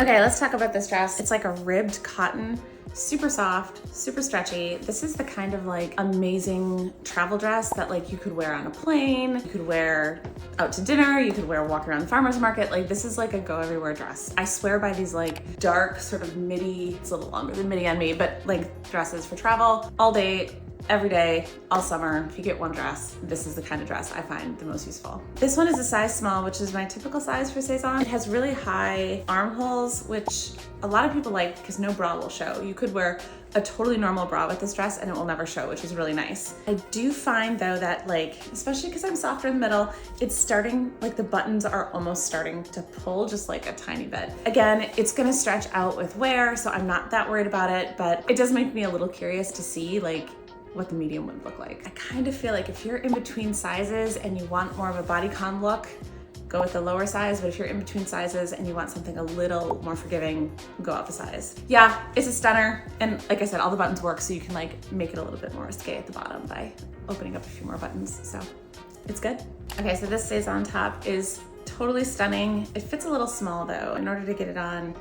Okay, let's talk about this dress. It's like a ribbed cotton, super soft, super stretchy. This is the kind of like amazing travel dress that like you could wear on a plane, you could wear out to dinner, you could wear walk around the farmer's market. Like this is like a go everywhere dress. I swear by these like dark sort of midi, it's a little longer than midi on me, but like dresses for travel all day, every day, all summer. If you get one dress, this is the kind of dress I find the most useful. This one is a size small, which is my typical size for Sézane. It has really high armholes, which a lot of people like because no bra will show. You could wear a totally normal bra with this dress and it will never show, which is really nice. I do find though that like, especially because I'm softer in the middle, it's starting, like the buttons are almost starting to pull just like a tiny bit. Again, it's gonna stretch out with wear, so I'm not that worried about it, but it does make me a little curious to see like what the medium would look like. I kind of feel like if you're in between sizes and you want more of a bodycon look, go with the lower size, but if you're in between sizes and you want something a little more forgiving, go up a size. Yeah, it's a stunner. And like I said, all the buttons work, so you can like make it a little bit more risque at the bottom by opening up a few more buttons, so it's good. Okay, so this Sézane top is totally stunning. It fits a little small though. In order to get it on,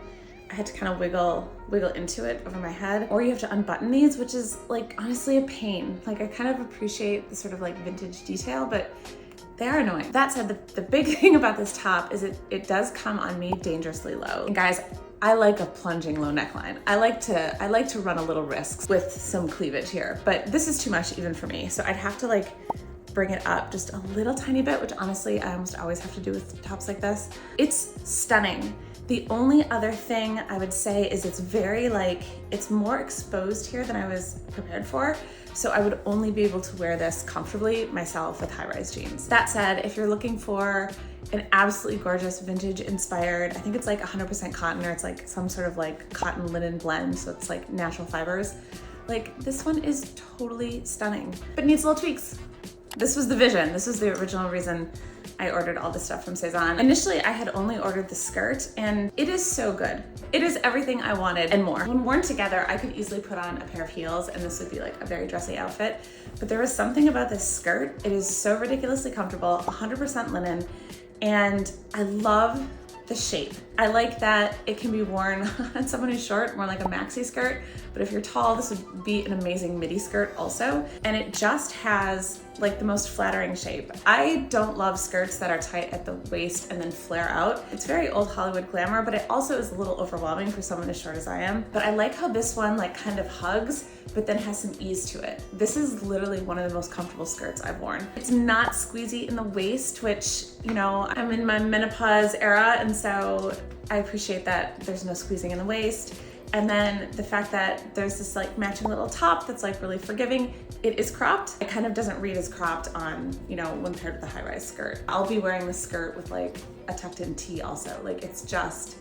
I had to kind of wiggle into it over my head, or you have to unbutton these, which is like honestly a pain. Like I kind of appreciate the sort of like vintage detail, but they are annoying. That said, the big thing about this top is it does come on me dangerously low. And guys, I like a plunging low neckline. I like to run a little risks with some cleavage here, but this is too much even for me. So I'd have to like bring it up just a little tiny bit, which honestly I almost always have to do with tops like this. It's stunning. The only other thing I would say is it's very like, it's more exposed here than I was prepared for. So I would only be able to wear this comfortably myself with high-rise jeans. That said, if you're looking for an absolutely gorgeous vintage inspired, I think it's like 100% cotton, or it's like some sort of like cotton linen blend. So it's like natural fibers. Like this one is totally stunning, but needs little tweaks. This was the vision. This was the original reason I ordered all this stuff from Sézane. Initially, I had only ordered the skirt, and it is so good. It is everything I wanted and more. When worn together, I could easily put on a pair of heels, and this would be like a very dressy outfit. But there was something about this skirt. It is so ridiculously comfortable, 100% linen, and I love the shape. I like that it can be worn on someone who's short, more like a maxi skirt, but if you're tall, this would be an amazing midi skirt also. And it just has like the most flattering shape. I don't love skirts that are tight at the waist and then flare out. It's very old Hollywood glamour, but it also is a little overwhelming for someone as short as I am. But I like how this one like kind of hugs, but then has some ease to it. This is literally one of the most comfortable skirts I've worn. It's not squeezy in the waist, which, you know, I'm in my menopause era, and so I appreciate that there's no squeezing in the waist. And then the fact that there's this like matching little top that's like really forgiving. It is cropped. It kind of doesn't read as cropped on, you know, when paired with a high-rise skirt. I'll be wearing this skirt with like a tucked in tee also. Like it's just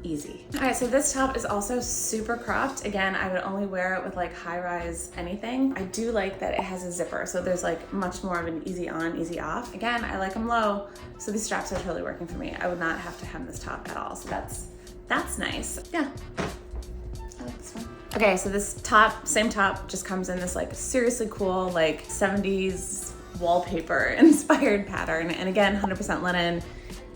easy. All right, so this top is also super cropped. Again, I would only wear it with like high-rise anything. I do like that it has a zipper, so there's like much more of an easy on, easy off. Again, I like them low, so these straps are totally working for me. I would not have to hem this top at all, so that's nice. Yeah. This one. Okay, so this top, same top, just comes in this like seriously cool like 70s wallpaper inspired pattern. And again, 100% linen,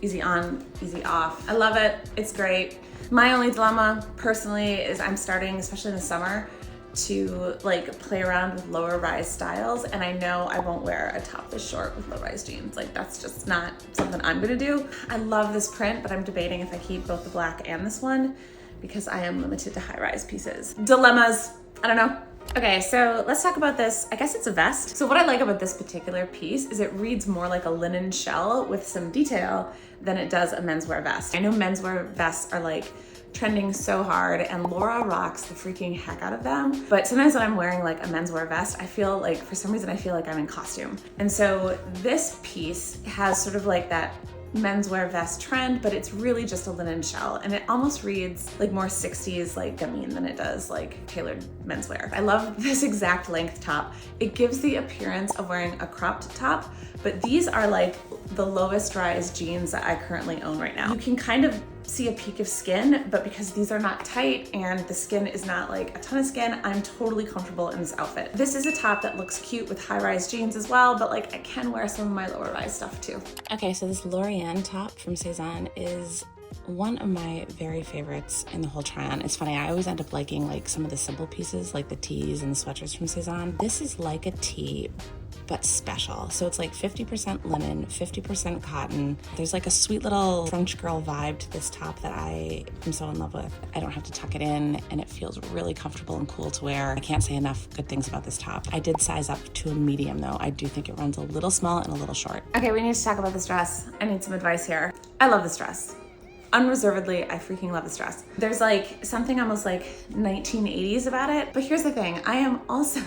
easy on, easy off. I love it, it's great. My only dilemma personally is I'm starting, especially in the summer, to like play around with lower rise styles. And I know I won't wear a top this short with low rise jeans. Like that's just not something I'm gonna do. I love this print, but I'm debating if I keep both the black and this one, because I am limited to high-rise pieces. Dilemmas, I don't know. Okay, so let's talk about this. I guess it's a vest. So what I like about this particular piece is it reads more like a linen shell with some detail than it does a menswear vest. I know menswear vests are like trending so hard, and Laura rocks the freaking heck out of them. But sometimes when I'm wearing like a menswear vest, I feel like, for some reason, I feel like I'm in costume. And so this piece has sort of like that menswear vest trend, but it's really just a linen shell, and it almost reads like more 60s like gamine than it does like tailored menswear. I love this exact length top. It gives the appearance of wearing a cropped top, but these are like the lowest rise jeans that I currently own right now. You can kind of see a peak of skin, but because these are not tight and the skin is not like a ton of skin, I'm totally comfortable in this outfit. This is a top that looks cute with high-rise jeans as well, but like I can wear some of my lower rise stuff too. Okay, so this Lorian top from Sézane is One of my very favorites in the whole try-on. It's funny, I always end up liking like some of the simple pieces, like the tees and the sweatshirts from Sézane. This is like a tee, but special. So it's like 50% linen, 50% cotton. There's like a sweet little French girl vibe to this top that I am so in love with. I don't have to tuck it in, and it feels really comfortable and cool to wear. I can't say enough good things about this top. I did size up to a medium though. I do think it runs a little small and a little short. Okay, we need to talk about this dress. I need some advice here. I love this dress. Unreservedly, I freaking love this dress. There's like something almost like 1980s about it. But here's the thing, I am also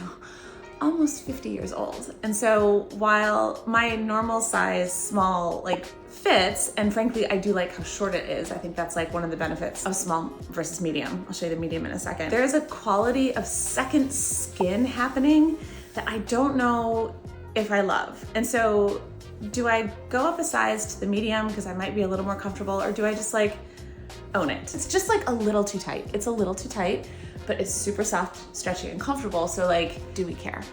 almost 50 years old. And so while my normal size small like fits, and frankly, I do like how short it is. I think that's like one of the benefits of small versus medium. I'll show you the medium in a second. There is a quality of second skin happening that I don't know if I love. And so do I go up a size to the medium because I might be a little more comfortable, or do I just like own it? It's just like a little too tight. It's a little too tight, but it's super soft, stretchy, and comfortable. So like, do we care?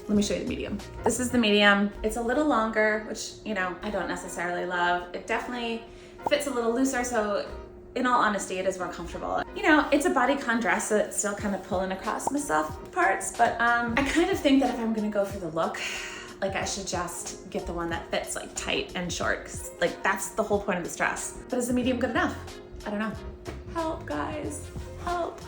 Let me show you the medium. This is the medium. It's a little longer, which, you know, I don't necessarily love. It definitely fits a little looser, so in all honesty, it is more comfortable. You know, it's a bodycon dress, so it's still kind of pulling across my soft parts, but I kind of think that if I'm gonna go for the look, like I should just get the one that fits like tight and short, 'cause like that's the whole point of this dress. But is the medium good enough? I don't know. Help, guys, help.